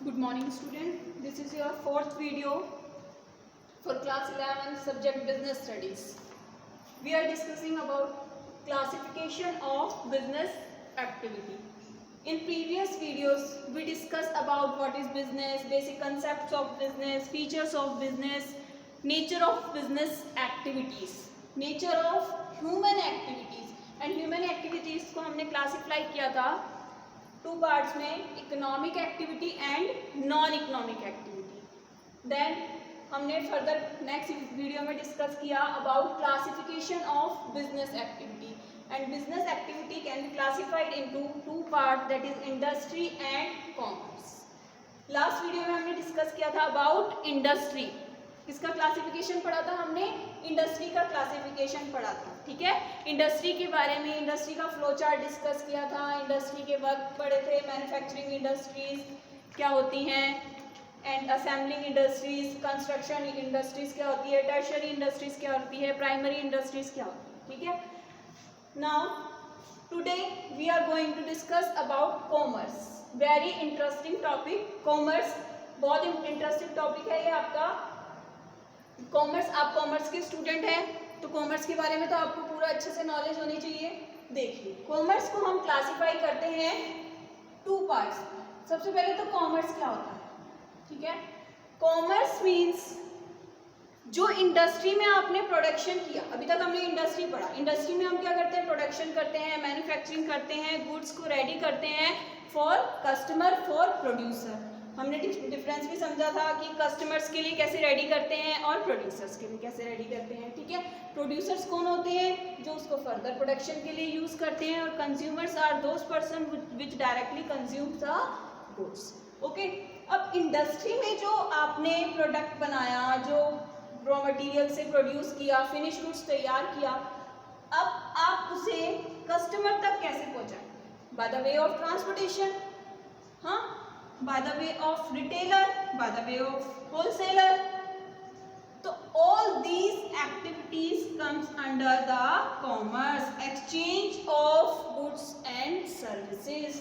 Good morning student. This is your fourth video for class 11 subject business studies. We are discussing about classification of business activity. In previous videos we discussed about what is business, basic concepts of business, features of business, nature of business activities, nature of human activities and human activities को हमने classify किया था two parts में, economic activity and non economic activity. Then हमने further next video में discuss किया about classification of business activity and business activity can be classified into two part, that is industry and commerce. Last video में हमने discuss किया था about industry. किसका classification पढ़ा था हमने? इंडस्ट्री का क्लासिफिकेशन पढ़ा था। ठीक है, इंडस्ट्री के बारे में, इंडस्ट्री का फ्लो चार्ट डिस्कस किया था, इंडस्ट्री के वर्क पढ़े थे, मैन्युफैक्चरिंग इंडस्ट्रीज क्या होती हैं and assembling industries, construction industries क्या होती है, टर्शियरी इंडस्ट्रीज क्या होती है, प्राइमरी इंडस्ट्रीज क्या होती है। ठीक है, now today we are going to discuss about commerce. Very interesting topic. Commerce बहुत इंटरेस्टिंग टॉपिक है ये आपका। कॉमर्स, आप कॉमर्स के स्टूडेंट हैं तो कॉमर्स के बारे में तो आपको पूरा अच्छे से नॉलेज होनी चाहिए। देखिए, कॉमर्स को हम क्लासिफाई करते हैं टू पार्ट्स। सबसे पहले तो कॉमर्स क्या होता है? ठीक है, कॉमर्स मीन्स जो इंडस्ट्री में आपने प्रोडक्शन किया। अभी तक हमने इंडस्ट्री पढ़ा। इंडस्ट्री में हम क्या करते हैं? प्रोडक्शन करते हैं, मैन्युफैक्चरिंग करते हैं, गुड्स को रेडी करते हैं फॉर कस्टमर, फॉर प्रोड्यूसर। हमने डिफरेंस भी समझा था कि कस्टमर्स के लिए कैसे रेडी करते हैं और प्रोड्यूसर्स के लिए कैसे रेडी करते हैं। ठीक है, प्रोड्यूसर्स कौन होते हैं? जो उसको फर्दर प्रोडक्शन के लिए यूज करते हैं, और consumers are those person which directly consume the goods. Okay, अब इंडस्ट्री में जो आपने प्रोडक्ट बनाया, जो रॉ मटेरियल से प्रोड्यूस किया, फिनिश गुड्स तैयार किया, अब आप उसे कस्टमर तक कैसे पहुंचाएं? By the way of transportation, हाँ, by the way of retailer, by the way of wholesaler. So all these activities comes under the commerce, exchange of goods and services.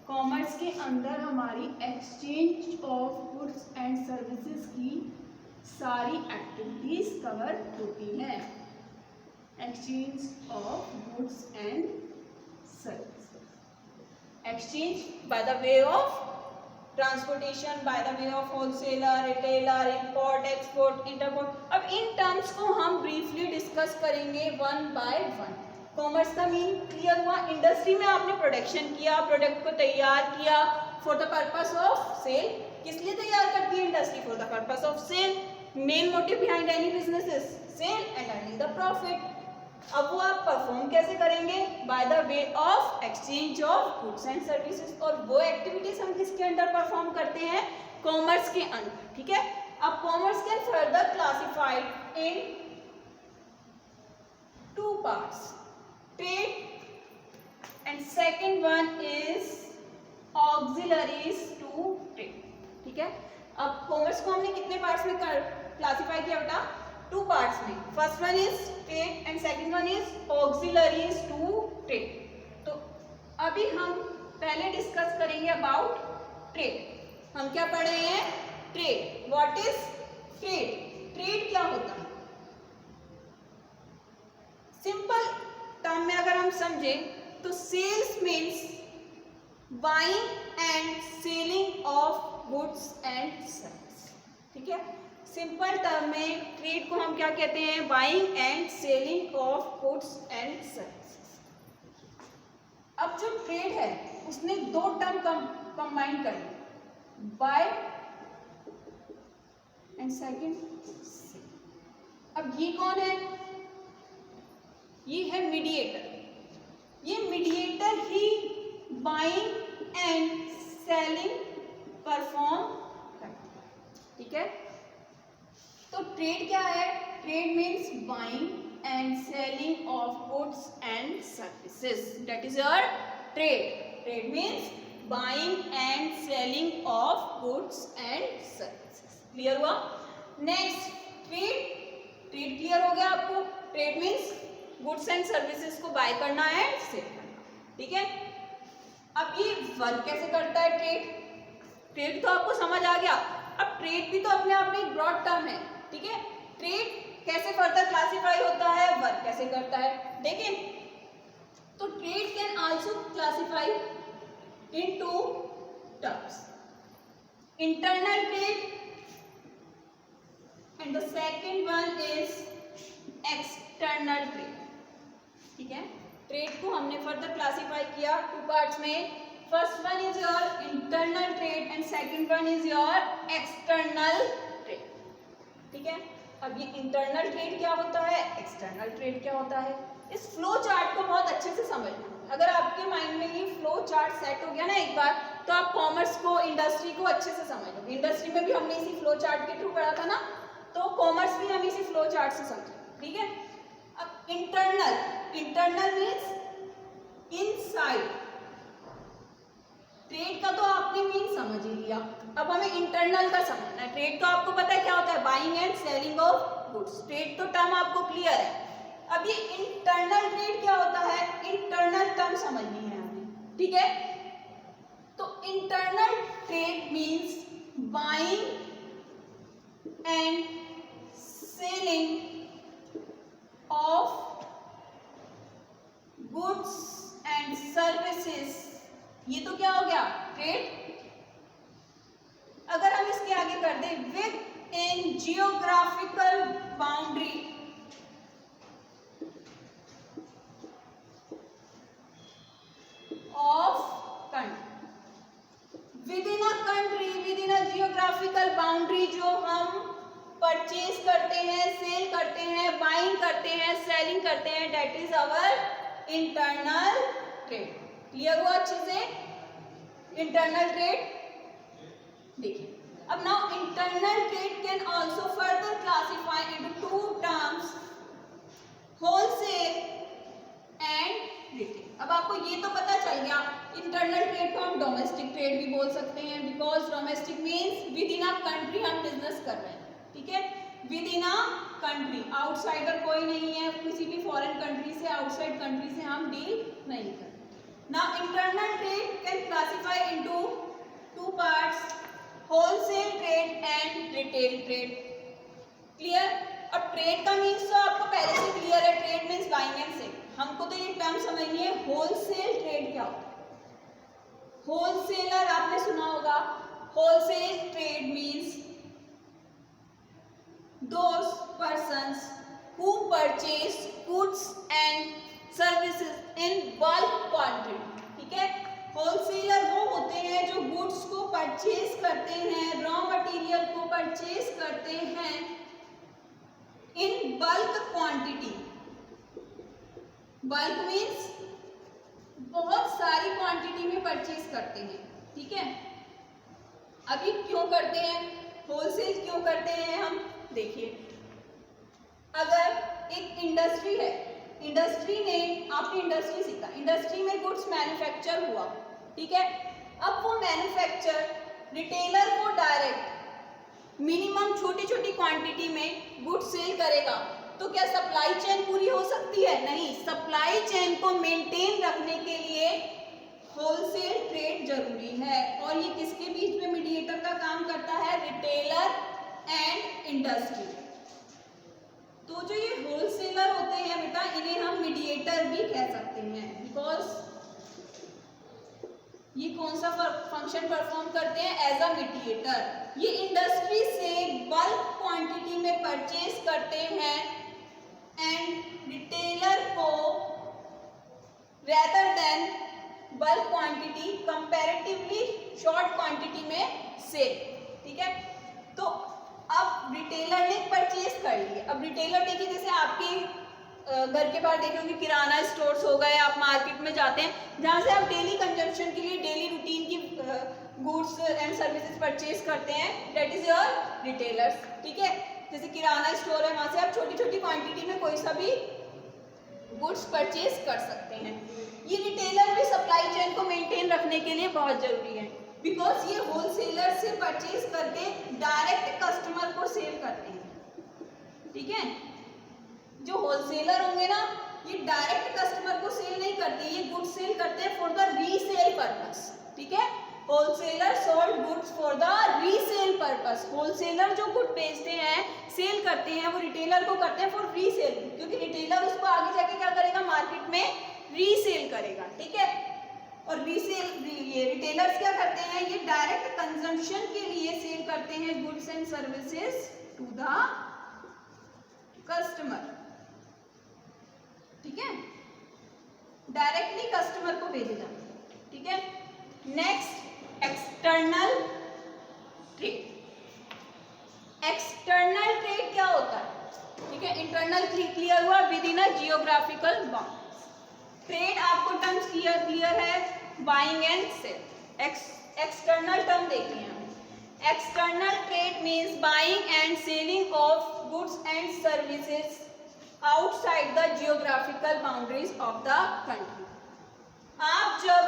Commerce के अंदर हमारी exchange of goods and services की सारी activities cover होती हैं। Exchange of goods and services, exchange by the way of transportation, by the way of wholesaler, retailer, import, export, entrepot. अब इन terms को हम ब्रीफली डिस्कस करेंगे वन बाय वन। कॉमर्स का मीन क्लियर हुआ? Industry में आपने प्रोडक्शन किया, प्रोडक्ट को तैयार किया for the purpose of sale. किस लिए तैयार करती है industry? For the purpose of sale. Main motive behind any business is sale and earning the profit. अब वो आप परफॉर्म कैसे करेंगे? By the way of exchange of goods and services. और वो एक्टिविटीज हम किसके अंडर परफॉर्म करते हैं? कॉमर्स के अंदर। ठीक है, अब commerce can further classified in two parts, trade and second one is auxiliaries to trade. ठीक है, अब कॉमर्स को हमने कितने पार्ट्स में क्लासिफाई किया बेटा? टू पार्ट्स में। First one is trade and second one is auxiliaries to trade. तो अभी हम पहले डिस्कस करेंगे अबाउट ट्रेड। हम क्या पढ़ रहे हैं? Trade. What is trade? Trade क्या होता है? सिंपल टर्म में अगर हम समझे तो sales means buying and selling of goods and service. ठीक है, सिंपल टर्म में ट्रेड को हम क्या कहते हैं? Buying and selling of goods and services. अब जो ट्रेड है उसने दो टर्म कंबाइन कर लिया, बाय एंड सेकंड सेल। अब ये कौन है? ये है मीडिएटर। ये मीडिएटर ही बाइंग एंड सेलिंग परफॉर्म करता है। ठीक है, तो ट्रेड क्या है? Trade means buying and selling of goods and services, that is your trade. Trade means buying and selling of goods and services. Clear हुआ? Next, trade. ट्रेड क्लियर हो गया आपको? Trade means goods and services को buy करना and sale करना। ठीक है, अब ये वर्क कैसे करता है ट्रेड? ट्रेड तो आपको समझ आ गया। अब ट्रेड भी तो अपने आप में एक ब्रॉड टर्म है, ठीक है। ट्रेड कैसे फर्दर क्लासिफाई होता है, वर्क कैसे करता है, देखें। तो trade can also classify in two terms, internal trade and the second one is external trade, ठीक है। ट्रेड को हमने फर्दर क्लासिफाई किया टू पार्ट्स में। First one is your internal trade and second one is your external trade, ठीक है। अब ये इंटरनल ट्रेड क्या होता है, एक्सटर्नल ट्रेड क्या होता है, इस फ्लो चार्ट को बहुत अच्छे से समझना। अगर आपके माइंड में ये फ्लो चार्ट सेट हो गया ना एक बार, तो आप कॉमर्स को, इंडस्ट्री को अच्छे से समझ लो। इंडस्ट्री में भी हमने इसी फ्लो चार्ट के थ्रू पढ़ा था ना, तो कॉमर्स भी हम इसी फ्लो चार्ट से समझे, ठीक है। अब इंटरनल मीन्स इनसाइड। ट्रेड का तो आपने मीन समझ ही लिया, अब हमें इंटरनल का समझना है। ट्रेड तो आपको पता है क्या होता है, buying and selling of goods. Trade तो टर्म आपको क्लियर है। अब ये इंटरनल ट्रेड क्या होता है, इंटरनल टर्म समझनी है हमें, ठीक है। तो internal trade means buying and selling of goods and services. ये तो क्या हो गया, ट्रेड। अगर हम इसके आगे कर दें, with in geographical boundary of country, with in a country, with in a geographical boundary, जो हम परचेज करते हैं, सेल करते हैं, बाइंग करते हैं, सेलिंग करते हैं, that is our internal trade. Clear हुआ अच्छे से, इंटरनल ट्रेड। देखिए, अब now internal trade can also further classify into two terms, wholesale and retail. अब आपको ये तो पता चल गया, इंटरनल ट्रेड को हम डोमेस्टिक ट्रेड भी बोल सकते हैं, because domestic means with in a country हम बिजनेस कर रहे हैं, ठीक है। With in a country, outsider कोई नहीं है, किसी भी फॉरेन कंट्री से, आउटसाइड कंट्री से हम डील नहीं करते। Now internal trade can classify into two parts, wholesale trade and retail trade. Clear? और ट्रेड का मीन्स तो आपको पहले से क्लियर है, trade means buying and sale. हमको तो ये टर्म समझनी है, होलसेल ट्रेड क्या होता है। होलसेलर आपने सुना होगा, wholesale trade means those persons who purchase goods and services in bulk quantity, ठीक है। होलसेलर वो होते हैं जो गुड्स को परचेज करते हैं, रॉ मटेरियल को परचेज करते हैं in bulk quantity. Bulk means बहुत सारी क्वांटिटी में परचेज करते हैं, ठीक है। अभी क्यों करते हैं, होलसेल क्यों करते हैं हम, देखिए। अगर एक इंडस्ट्री है, इंडस्ट्री ने, आपने इंडस्ट्री सीखा, इंडस्ट्री में गुड्स मैन्युफैक्चर हुआ, ठीक है। अब वो मैन्युफैक्चर रिटेलर को डायरेक्ट मिनिमम छोटी छोटी क्वांटिटी में गुड्स सेल करेगा, तो क्या सप्लाई चेन पूरी हो सकती है, नहीं। सप्लाई चेन को मेंटेन रखने के लिए होलसेल ट्रेड जरूरी है, और ये किसके बीच में मीडिएटर का काम करता है, रिटेलर एंड इंडस्ट्री। तो जो ये होलसेलर होते हैं बेटा, इन्हें हम मीडिएटर भी कह सकते हैं, बिकॉज ये कौन सा फंक्शन परफॉर्म करते हैं, एज अ मीडिएटर। ये इंडस्ट्री से बल्क क्वांटिटी में परचेज करते हैं एंड रिटेलर को rather than bulk quantity comparatively short quantity में सेल, ठीक है। तो अब रिटेलर ने परचेज कर लिए। अब रिटेलर देखिए, जैसे आपके घर के बाहर देखे होंगे किराना स्टोर्स हो गए, आप मार्केट में जाते हैं जहाँ से आप डेली कंजम्पशन के लिए, डेली रूटीन की गुड्स एंड सर्विसेज परचेज करते हैं, दैट इज योर रिटेलर्स, ठीक है। जैसे किराना स्टोर है, वहाँ से आप छोटी छोटी क्वांटिटी में कोई सा भी गुड्स परचेज कर सकते हैं। ये रिटेलर भी सप्लाई चेन को मेंटेन रखने के लिए बहुत जरूरी है, बिकॉज ये होलसेलर से परचेज करके डायरेक्ट कस्टमर को सेल करते हैं, ठीक है। जो होलसेलर होंगे ना, ये डायरेक्ट कस्टमर को सेल नहीं करते, ये गुड्स सेल करते हैं फॉर द रीसेल पर्पस, ठीक है। Wholesaler sold goods for the resale purpose. Wholesaler जो गुड बेचते हैं, सेल करते हैं, वो रिटेलर को करते हैं फॉर रीसेल, क्योंकि रिटेलर उसको आगे जाके क्या करेगा, मार्केट में रीसेल करेगा, ठीक है। और रीसेल, ये रिटेलर्स क्या करते हैं, ये डायरेक्ट कंजम्पशन के लिए सेल करते हैं goods and services to the customer, ठीक है, डायरेक्टली कस्टमर को भेजे जाते हैं, ठीक है। Next, external trade. External trade क्या होता है, ठीक है। इंटरनल क्लियर हुआ, within a geographical boundaries. Trade आपको टर्म्स क्लियर है, buying and sale. External term देखते हैं हम। External trade means buying and selling of goods and services outside the geographical boundaries of the country. आप जब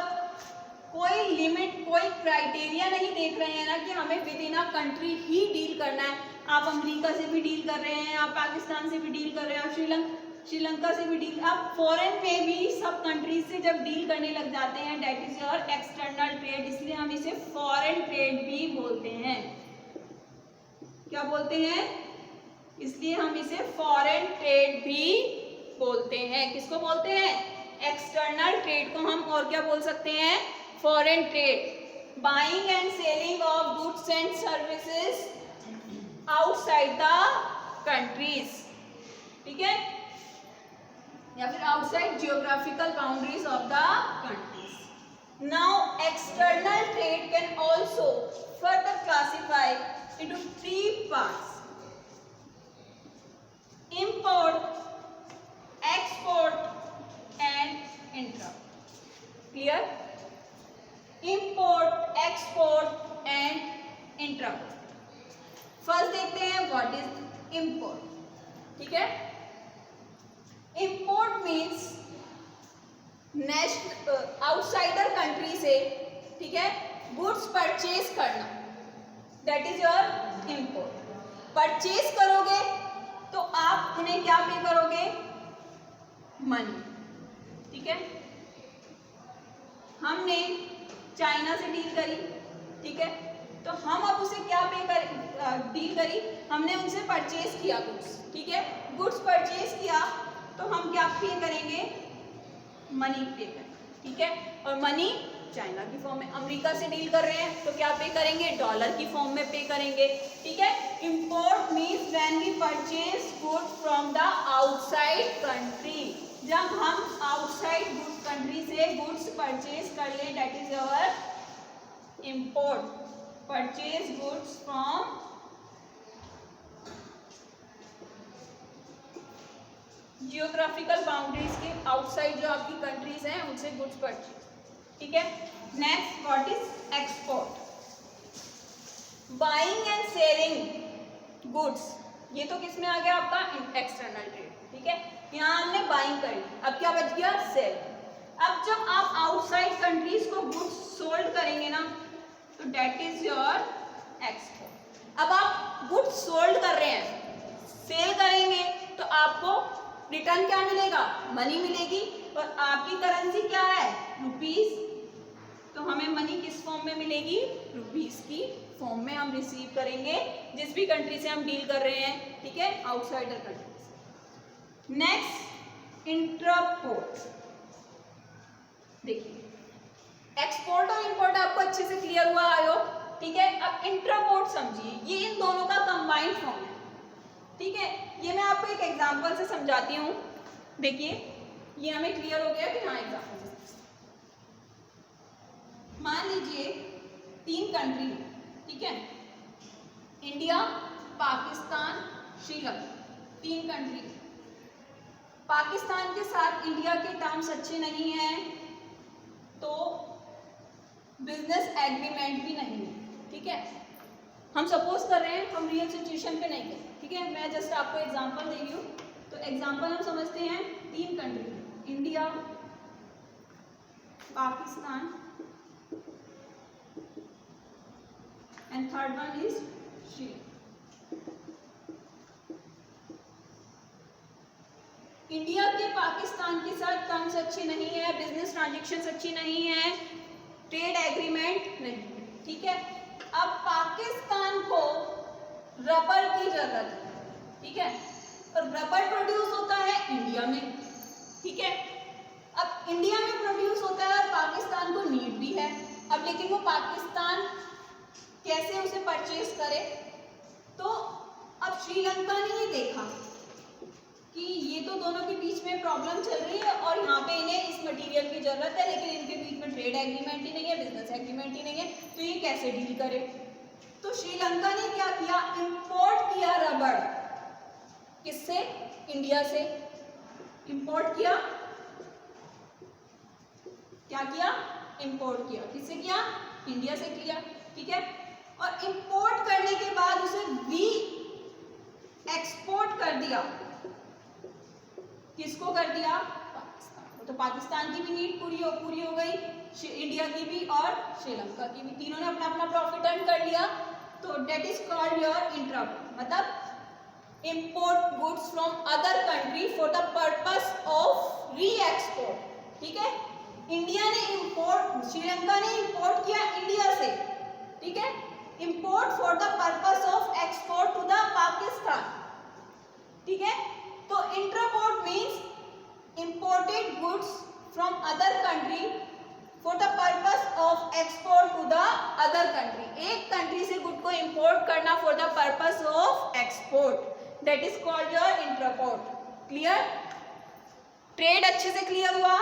कोई limit, कोई criteria नहीं देख रहे हैं ना कि हमें with in a country he deal करना है, आप अमेरिका से भी डील कर रहे हैं, आप पाकिस्तान से भी डील कर रहे हैं, आप श्रीलंका से भी डील, आप फॉरेन में भी सब कंट्रीज से जब डील करने लग जाते हैं, that is your external trade. इसलिए हम इसे फॉरेन ट्रेड भी बोलते हैं। क्या बोलते हैं? इसलिए हम इसे फॉरेन ट्रेड भी बोलते हैं। किसको बोलते हैं? एक्सटर्नल ट्रेड को हम और क्या बोल सकते हैं? Foreign trade, buying and selling of goods and services outside the countries, ठीक है, या फिर outside geographical boundaries of the countries. Now external trade can also further classify into 3 parts: import, export and intra। clear? import, export and intra। First देखते हैं what is import, ठीक है। import means outsider country से, ठीक है, goods purchase करना, that is your import। Purchase करोगे तो आप उन्हें क्या पे करोगे? मनी, ठीक है। हमने चाइना से डील करी, ठीक है, तो हम अब उसे क्या डील करी? हमने उनसे परचेज किया गुड्स, ठीक है। गुड्स परचेज किया तो हम क्या पे करेंगे? मनी पे करेंगे, ठीक है। और मनी चाइना की फॉर्म में। अमेरिका से डील कर रहे हैं तो क्या पे करेंगे? डॉलर की फॉर्म में पे करेंगे, ठीक है। Import means when we purchase good from the outside country. जब हम आउटसाइड कंट्री से गुड्स परचेज कर ले, that is your import. Purchase goods from geographical boundaries के आउटसाइड जो आपकी कंट्रीज हैं उनसे गुड्स परचेज, ठीक है। Next what is export? Buying and selling goods. ये तो किस में आ गया आपका? एक्सटर्नल ट्रेड, ठीक है। यहाँ हमने बाइंग करी, अब क्या बच गया? सेल। अब जब आप आउटसाइड कंट्रीज को गुड्स सोल्ड करेंगे ना, तो दैट इज योर एक्सपोर्ट। अब आप गुड्स सोल्ड कर रहे हैं, सेल करेंगे, तो आपको रिटर्न क्या मिलेगा? मनी मिलेगी। और आपकी करेंसी क्या है? रुपीस। तो हमें मनी किस फॉर्म में मिलेगी? रुपीस की फॉर्म में हम रिसीव करेंगे जिस भी कंट्री से हम डील कर रहे हैं, ठीक है, आउटसाइडर कंट्री। नेक्स्ट, इंट्रापोर्ट। देखिए, एक्सपोर्ट और इंपोर्ट आपको अच्छे से क्लियर हुआ आयो, ठीक है। अब इंट्रापोर्ट समझिए, ये इन दोनों का कंबाइंड फॉर्म है, ठीक है। ये मैं आपको एक एग्जांपल से समझाती हूँ। देखिए, ये हमें क्लियर हो गया कि हाँ एग्जांपल से। मान लीजिए 3 कंट्री, ठीक है, इंडिया, पाकिस्तान, श्रीलंका, 3 कंट्री। पाकिस्तान के साथ इंडिया के टर्म्स अच्छे नहीं हैं, तो बिजनेस एग्रीमेंट भी नहीं है, ठीक है। हम सपोज कर रहे हैं, हम रियल सिचुएशन पे नहीं कर, ठीक है। मैं जस्ट आपको एग्जांपल दे रही हूँ। तो एग्जांपल हम समझते हैं 3 country, India, Pakistan and third one is Sri Lanka. India के पाकिस्तान के साथ टर्म्स अच्छे नहीं है, बिजनेस ट्रांजेक्शन्स अच्छी नहीं है, ट्रेड एग्रीमेंट नहीं है, ठीक है। अब पाकिस्तान को रबर की जरूरत है, ठीक है, और रबर प्रोड्यूस होता है इंडिया में, ठीक है। अब इंडिया में प्रोड्यूस होता है और पाकिस्तान को नीड भी है। अब लेकिन वो पाकिस्तान कैसे उसे परचेज करे, तो अब श्रीलंका ने ये देखा कि ये तो दोनों के बीच में प्रॉब्लम चल रही है और यहाँ पे इन्हें इस मटेरियल की जरूरत है, लेकिन इनके बीच में ट्रेड एग्रीमेंट ही नहीं है, बिजनेस एग्रीमेंट ही नहीं है, तो ये कैसे डील करे। तो श्रीलंका ने क्या किया, इंपोर्ट किया रबड़। किससे? इंडिया से इंपोर्ट किया। क्या किया? इंपोर्ट किया। किससे किया? इंडिया से किया, ठीक है। और इंपोर्ट करने के बाद उसे री एक्सपोर्ट कर दिया। किसको कर दिया? पाकिस्तान। तो पाकिस्तान की भी नीड पूरी हो गई, इंडिया की भी और श्रीलंका की भी, तीनों ने अपना अपना प्रॉफिट अर्न कर लिया। तो डेट इज कॉल्ड योर इंट्रापोर्ट, मतलब import goods from other country for the purpose of री एक्सपोर्ट, ठीक है। इंडिया ने इंपोर्ट, श्रीलंका ने इंपोर्ट किया इंडिया से, ठीक है, import for the purpose of export to the Pakistan, ठीक है। तो entrepot means imported goods from other country for the purpose of export to the other country. एक कंट्री से गुड को इंपोर्ट करना for the purpose of export, that is called your entrepot. Clear? Trade अच्छे से clear हुआ?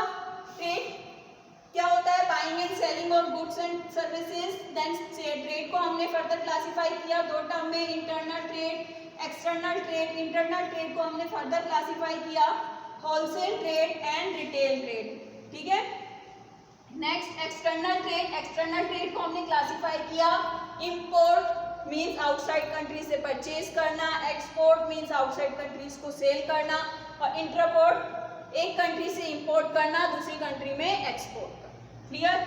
Trade क्या होता है? Buying and selling of goods and services. Then trade को हमने फर्दर क्लासिफाई किया दो टर्म में, internal trade, external trade. Internal trade को हमने फर्दर क्लासिफाई किया wholesale trade and retail trade, ठीक है। Next external trade. External trade को हमने क्लासिफाई किया, इंपोर्ट मीन्स आउटसाइड कंट्री से परचेज करना, एक्सपोर्ट मीन्स आउटसाइड कंट्रीज को सेल करना, और इंट्रापोर्ट एक कंट्री से इंपोर्ट करना, दूसरी कंट्री में एक्सपोर्ट करना। क्लियर?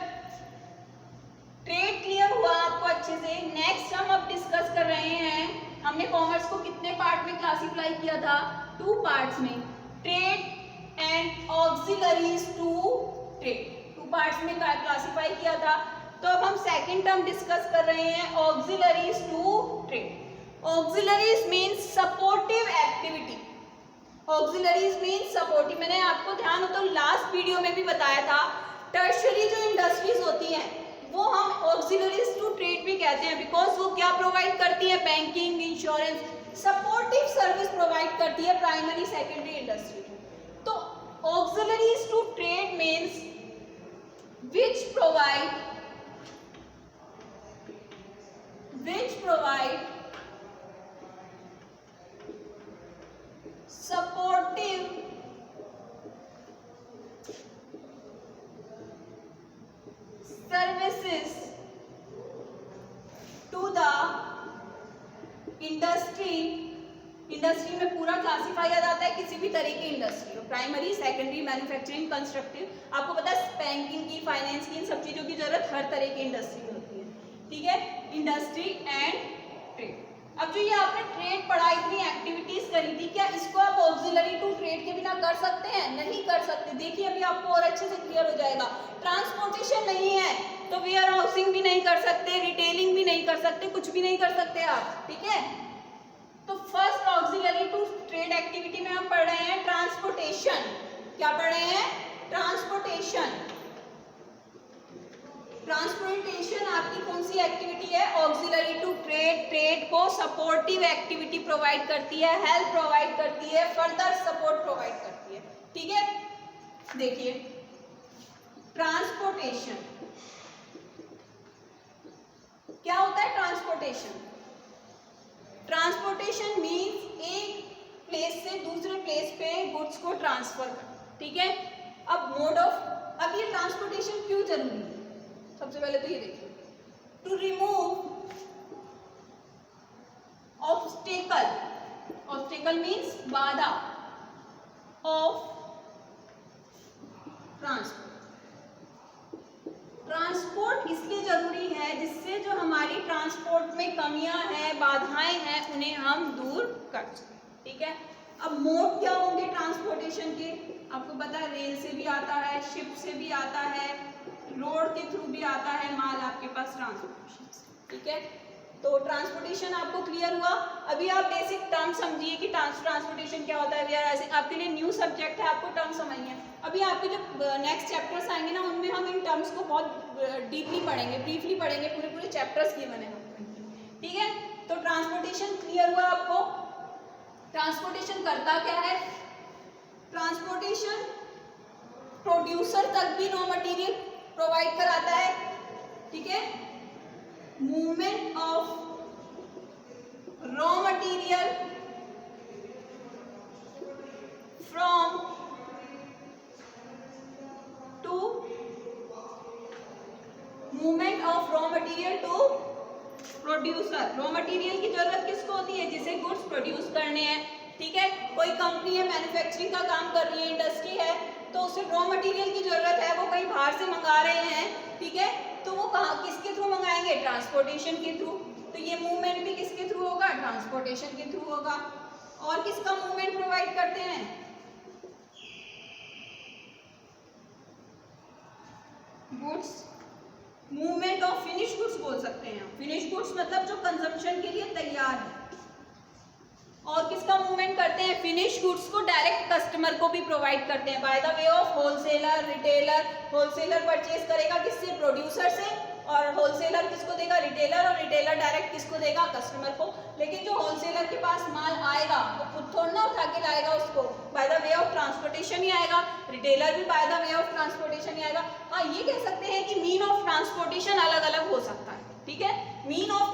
ट्रेड क्लियर हुआ आपको अच्छे से। नेक्स्ट हम अब डिस्कस कर रहे हैं, हमने कॉमर्स को कितने पार्ट में क्लासिफाई किया था? 2 पार्ट्स में, trade and auxiliaries to trade, 2 parts में क्लासिफाई किया था। तो अब हम सेकंड टर्म डिस्कस कर रहे हैं, auxiliaries to trade. Auxiliaries means supportive activity. Auxiliaries means supportive, मैंने आपको ध्यान हो तो लास्ट वीडियो में भी बताया था, टर्शरी जो इंडस्ट्रीज होती हैं वो हम ऑक्सिलरीज टू ट्रेड भी कहते हैं, बिकॉज वो क्या प्रोवाइड करती है? Banking, insurance, supportive service provide करती है प्राइमरी सेकेंडरी इंडस्ट्री। तो auxiliaries to trade means which provide supportive services to the industry। Industry में पूरा क्लासिफाई किया जाता है, किसी भी तरह की इंडस्ट्री हो, प्राइमरी, सेकेंडरी, मैन्युफैक्चरिंग, कंस्ट्रक्टिव। आपको पता है बैंकिंग की, फाइनेंस की, इन सब चीजों की जरूरत हर तरह की इंडस्ट्री में होती है, ठीक है। Industry and trade. अब जो ये आपने ट्रेड पढ़ा, इतनी एक्टिविटीज करी थी, क्या इसको आप ऑक्सिलरी टू ट्रेड के बिना कर सकते हैं? नहीं कर सकते। देखिए अभी आपको और अच्छे से क्लियर हो जाएगा। ट्रांसपोर्टेशन नहीं है तो वेयर हाउसिंग भी नहीं कर सकते, रिटेलिंग भी नहीं कर सकते, कुछ भी नहीं कर सकते आप, ठीक है। तो first auxiliary to trade activity में हम पढ़ रहे हैं ट्रांसपोर्टेशन। क्या पढ़ रहे हैं? ट्रांसपोर्टेशन। ट्रांसपोर्टेशन आपकी कौन सी एक्टिविटी है? Auxiliary to trade. ट्रेड को सपोर्टिव एक्टिविटी प्रोवाइड करती है, हेल्प प्रोवाइड करती है, फर्दर सपोर्ट प्रोवाइड करती है, ठीक है। देखिए ट्रांसपोर्टेशन क्या होता है? ट्रांसपोर्टेशन, ट्रांसपोर्टेशन मीन्स एक प्लेस से दूसरे प्लेस पे गुड्स को ट्रांसफर करना, ठीक है। अब मोड ऑफ, अब ये ट्रांसपोर्टेशन क्यों जरूरी है? सबसे पहले तो ये देखिए, to remove obstacle, obstacle means बाधा ऑफ ट्रांसपोर्ट। ट्रांसपोर्ट इसलिए जरूरी है जिससे जो हमारी ट्रांसपोर्ट में कमियां हैं, बाधाएं हैं, उन्हें हम दूर कर सकें, ठीक है। अब मोड क्या होंगे ट्रांसपोर्टेशन के? आपको पता है रेल से भी आता है, शिप से भी आता है, रोड के थ्रू भी आता है माल आपके पास ट्रांसपोर्ट। ट्रांसपोर्टेशन से, ठीक है। तो ट्रांसपोर्टेशन आपको क्लियर हुआ। अभी आप बेसिक टर्म समझिए कि ट्रांसपोर्टेशन क्या होता है। वी आर ऐसे आपके लिए न्यू सब्जेक्ट है, आपको टर्म समझिए। अभी आपके जो नेक्स्ट चैप्टर्स आएंगे ना, उनमें हम इन टर्म्स को बहुत डीपली पढ़ेंगे, ब्रीफली पढ़ेंगे, पूरे पूरे चैप्टर्स गिवन है, ठीक है। तो ट्रांसपोर्टेशन क्लियर हुआ आपको। ट्रांसपोर्टेशन करता क्या है? ट्रांसपोर्टेशन प्रोड्यूसर तक भी रॉ मटेरियल प्रोवाइड कराता है, ठीक है। Movement of raw material from to movement of raw material to producer. Raw material की जरूरत किसको होती है? जिसे गुड्स प्रोड्यूस करने हैं, ठीक है। कोई कंपनी है, मैन्युफैक्चरिंग का काम कर रही है, इंडस्ट्री है, तो उसे रॉ मटेरियल की जरूरत है, वो कहीं बाहर से मंगा रहे हैं, ठीक है। तो वो कहाँ किसके थ्रू मंगाएंगे? ट्रांसपोर्टेशन के थ्रू। तो ये मूवमेंट भी किसके थ्रू होगा? ट्रांसपोर्टेशन के थ्रू होगा। और किसका मूवमेंट प्रोवाइड करते हैं? Goods, movement of finish goods बोल सकते हैं। फिनिश गुड्स मतलब जो कंजम्पशन के लिए तैयार है। और किसका मूवमेंट करते हैं? फिनिश गुड्स को डायरेक्ट कस्टमर को भी प्रोवाइड करते हैं by the way of wholesaler, retailer. Wholesaler purchase करेगा किससे? प्रोड्यूसर से। और होलसेलर किसको देगा? रिटेलर। और रिटेलर डायरेक्ट किसको देगा? कस्टमर को। लेकिन जो होलसेलर के पास माल आएगा वो खुद थोड़ा ना उठा के लाएगा, उसको by the way of transportation ही आएगा। रिटेलर भी by the way of transportation ही आएगा। हाँ, ये कह सकते हैं कि मीन ऑफ ट्रांसपोर्टेशन अलग अलग हो सकता है, ठीक है। मीन ऑफ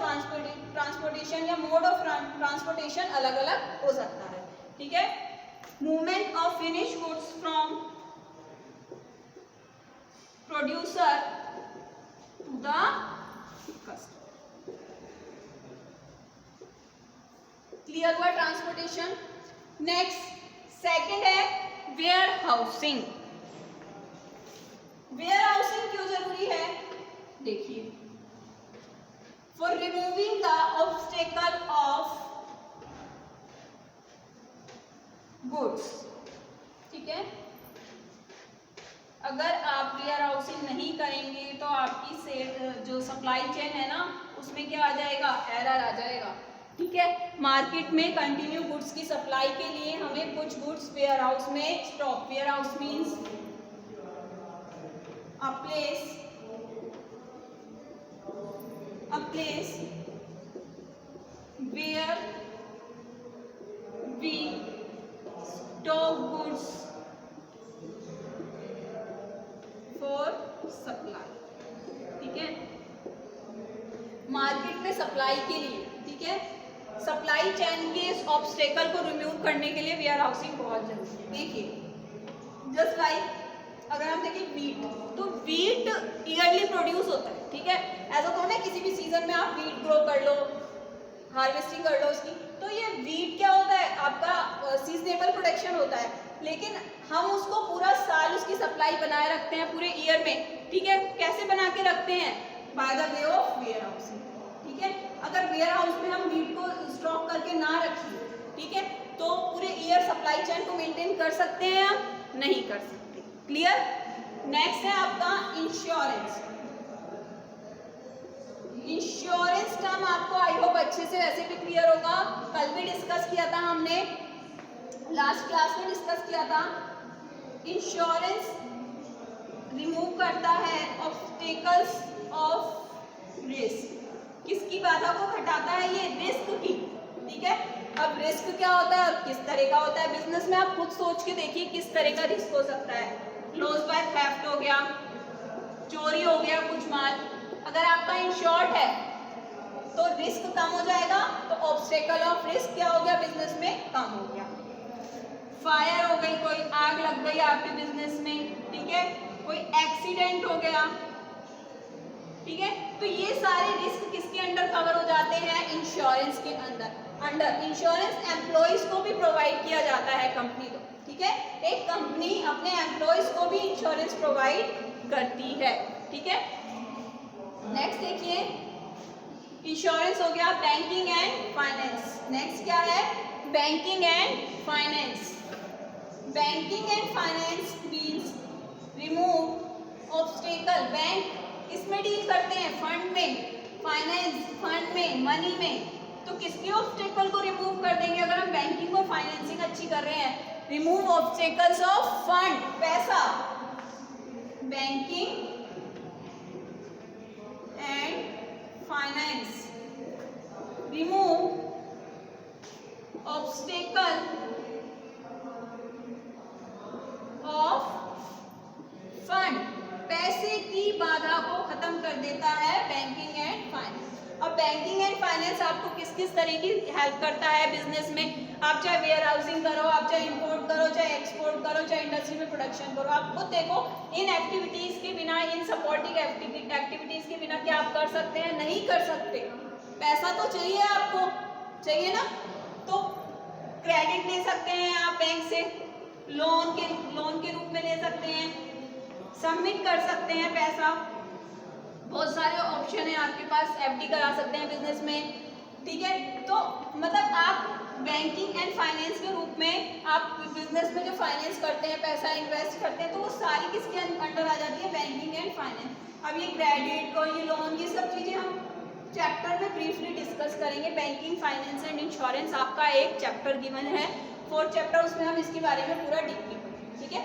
ट्रांसपोर्टेशन या मोड ऑफ ट्रांसपोर्टेशन अलग अलग हो सकता है, ठीक है। Movement of finish goods from producer to the customer. Clear हुआ ट्रांसपोर्टेशन। नेक्स्ट सेकंड है वेयर हाउसिंग। वेयर हाउसिंग क्यों जरूरी है? देखिए, for removing the obstacle of goods, ठीक है। अगर आप वेयर हाउसिंग नहीं करेंगे तो आपकी जो सप्लाई चेन है ना, उसमें क्या आ जाएगा? एरर आ जाएगा, ठीक है। मार्केट में कंटिन्यू गुड्स की सप्लाई के लिए हमें कुछ गुड्स वेयर हाउस में stock. Warehouse means a place where we store goods for supply, ठीक है। मार्केट में सप्लाई के लिए, ठीक है। सप्लाई चेन के इस ऑब्स्टेकल को रिमूव करने के लिए वेयर हाउसिंग बहुत जरूरी है। देखिए, जस्ट लाइक अगर हम देखें वीट, तो वीट ईयरली प्रोड्यूस होता है, ठीक है। ऐसा तो नहीं किसी भी सीजन में आप वीट ग्रो कर लो, हार्वेस्टिंग कर लो उसकी। तो ये वीट क्या होता है? आपका सीजनेबल प्रोडक्शन होता है, लेकिन हम उसको पूरा साल उसकी सप्लाई बनाए रखते हैं पूरे ईयर में, ठीक है। कैसे बना के रखते हैं? By the way of warehousing, ठीक है। अगर वेयर हाउस में हम वीट को स्टॉक करके ना रखें, ठीक है, तो पूरे ईयर सप्लाई चेन को मेंटेन कर सकते हैं या नहीं कर सकते? क्लियर। नेक्स्ट है आपका इंश्योरेंस। इंश्योरेंस टर्म आपको आई होप अच्छे से वैसे भी क्लियर होगा। कल भी डिस्कस किया था हमने, लास्ट क्लास में डिस्कस किया था। इंश्योरेंस रिमूव करता है ऑब्स्टेकल्स ऑफ रिस्क। किसकी बाधा को घटाता है? ये रिस्क की, ठीक है। अब रिस्क क्या होता है और किस तरह का होता है? बिजनेस में आप खुद सोच के देखिए किस तरह का रिस्क हो सकता है। लॉस बाय थेफ्ट हो गया, चोरी हो गया कुछ माल। अगर आपका इंश्योर्ड है तो रिस्क कम हो जाएगा, तो ऑब्स्टेकल ऑफ रिस्क क्या हो गया? बिजनेस में कम हो गया। फायर हो गई, कोई आग लग गई आपके बिजनेस में, ठीक है, कोई एक्सीडेंट हो गया, ठीक है। तो ये सारे रिस्क किसके अंडर कवर हो जाते हैं? इंश्योरेंस के अंडर इंश्योरेंस एम्प्लॉइज को भी प्रोवाइड किया जाता है कंपनी को, ठीक है। एक कंपनी अपने एम्प्लॉइज को भी इंश्योरेंस प्रोवाइड करती है, ठीक है। नेक्स्ट देखिए, इंश्योरेंस हो गया बैंकिंग एंड फाइनेंस। नेक्स्ट क्या है? Banking and finance. Banking and finance means remove obstacle. Bank इसमें डील करते हैं, फंड में, फाइनेंस, फंड में, मनी में, तो किसके ऑब्स्टेकल को रिमूव कर देंगे अगर हम बैंकिंग और फाइनेंसिंग अच्छी कर रहे हैं? रिमूव ऑब्स्टेकल्स ऑफ फंड, पैसा, banking and finance, remove obstacle of fund, पैसे की बाधा को खत्म कर देता है बैंकिंग एंड फाइनेंस। अब बैंकिंग एंड फाइनेंस आपको किस किस तरह की हेल्प करता है बिजनेस में? आप चाहे वेयर हाउसिंग करो, आप चाहे इंपोर्ट करो, चाहे एक्सपोर्ट करो, चाहे इंडस्ट्री में प्रोडक्शन करो, आप खुद देखो इन एक्टिविटीज के बिना, इन सपोर्टिंग एक्टिविटीज के बिना क्या आप कर सकते हैं? नहीं कर सकते। पैसा तो चाहिए, आपको चाहिए ना, तो क्रेडिट ले सकते हैं आप बैंक से, लोन के रूप में ले सकते हैं, सबमिट कर सकते हैं पैसा, बहुत सारे ऑप्शन है आपके पास, एफडी करा सकते हैं बिजनेस में, ठीक है। तो मतलब आप बैंकिंग एंड फाइनेंस के रूप में आप बिजनेस में जो फाइनेंस करते हैं, पैसा इन्वेस्ट करते हैं, तो वो सारी किसके अंडर आ जाती है? Banking and finance. अब ये क्रेडिट और ये लोन, ये सब चीज़ें हम चैप्टर में ब्रीफली डिस्कस करेंगे। बैंकिंग, फाइनेंस एंड इंश्योरेंस आपका एक चैप्टर गिवन है, 4th चैप्टर, उसमें हम इसके बारे में पूरा डीपली पढ़ेंगे, ठीक है।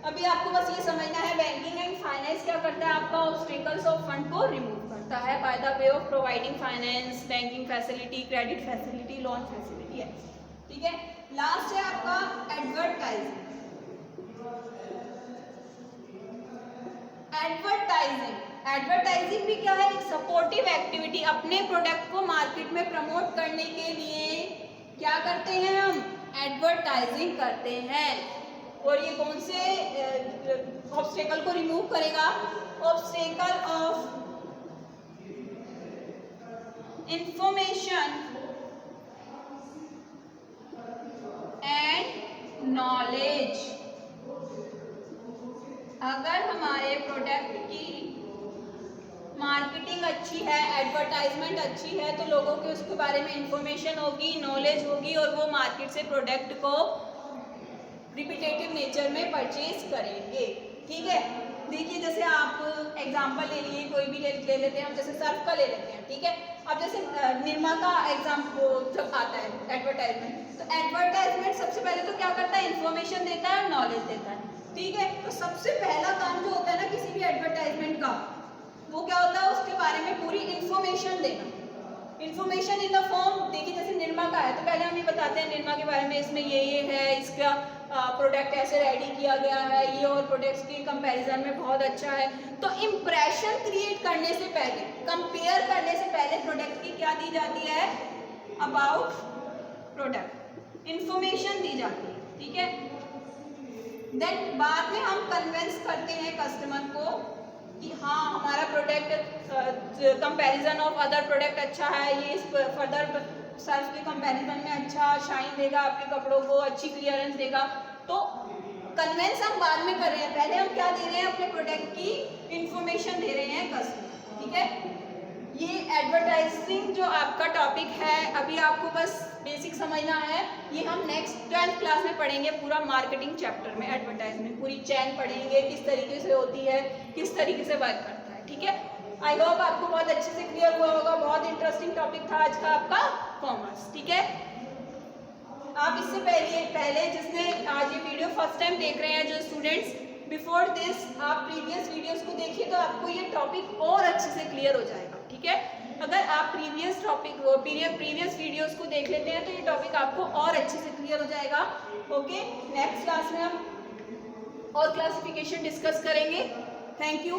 अभी आपको बस ये समझना है बैंकिंग एंड फाइनेंस क्या करता है, आपका ऑब्स्टेकल्स ऑफ फंड को रिमूव करता है bye the way of providing finance, banking facility, credit facility, loan facility है, ठीक है। लास्ट है आपका एडवर्टाइजिंग। एडवर्टाइजिंग भी क्या है? एक सपोर्टिव एक्टिविटी, अपने प्रोडक्ट को मार्केट में प्रमोट करने के लिए क्या करते हैं हम? एडवर्टाइजिंग करते हैं। और ये कौन से ऑब्स्टेकल को रिमूव करेगा? Obstacle of information and knowledge. अगर हमारे प्रोडक्ट की मार्केटिंग अच्छी है, एडवर्टाइजमेंट अच्छी है, तो लोगों को उसके बारे में इंफॉर्मेशन होगी, नॉलेज होगी, और वो मार्केट से प्रोडक्ट को रिपीटेटिव नेचर में परचेज करेंगे, ठीक है। देखिए जैसे आप एग्जांपल ले लिए, कोई भी ले लेते हैं हम, जैसे सर्फ का ले लेते हैं, ठीक है। अब जैसे निरमा का एग्जाम्पल जब आता है एडवर्टाइजमेंट, तो एडवर्टाइजमेंट सबसे पहले तो क्या करता है? इंफॉर्मेशन देता है और नॉलेज देता है, ठीक है। तो सबसे पहला काम जो होता है ना किसी भी एडवर्टाइजमेंट का, वो क्या होता है? उसके बारे में पूरी इंफॉर्मेशन देना। इंफॉर्मेशन इन द फॉर्म, देखिए जैसे निरमा का है तो पहले हम ये बताते हैं निरमा के बारे में, इसमें ये है, इसका प्रोडक्ट ऐसे रेडी किया गया है, ये और प्रोडक्ट्स के कंपैरिजन में बहुत अच्छा है। तो इम्प्रेशन क्रिएट करने से पहले, कंपेयर करने से पहले प्रोडक्ट की क्या दी जाती है? अबाउट प्रोडक्ट इंफॉर्मेशन दी जाती है, ठीक है। देन बाद में हम कन्विंस करते हैं कस्टमर को कि हाँ हमारा product comparison of other product अच्छा है, ये फर्दर सर्फ के कंपैरिजन में अच्छा शाइन देगा, आपके कपड़ों को अच्छी क्लियरेंस देगा। तो कन्विंस हम बाद में कर रहे हैं, पहले हम क्या दे रहे हैं? अपने प्रोडक्ट की इंफॉर्मेशन दे रहे हैं कस्टमर, ठीक है। ये एडवर्टाइजिंग जो आपका टॉपिक है, अभी आपको बस बेसिक समझना है, ये हम नेक्स्ट 12th क्लास में पढ़ेंगे पूरा मार्केटिंग चैप्टर में। एडवर्टाइजमेंट पूरी चैन पढ़ेंगे, किस तरीके से होती है, किस तरीके से वर्क करता है, ठीक है। आई होप आपको बहुत अच्छे से क्लियर हुआ होगा। बहुत इंटरेस्टिंग टॉपिक था आज का आपका कॉमर्स, ठीक है। आप इससे पहले जिसने आज ये वीडियो फर्स्ट टाइम देख रहे हैं जो स्टूडेंट्स, बिफोर दिस आप प्रीवियस वीडियोस को देखिए तो आपको ये टॉपिक और अच्छे से क्लियर हो जाएगा, ठीक है। अगर आप प्रीवियस वीडियोस को देख लेते हैं तो ये टॉपिक आपको और अच्छे से क्लियर हो जाएगा, ओके। नेक्स्ट क्लास में हम और क्लासिफिकेशन डिस्कस करेंगे। Thank you.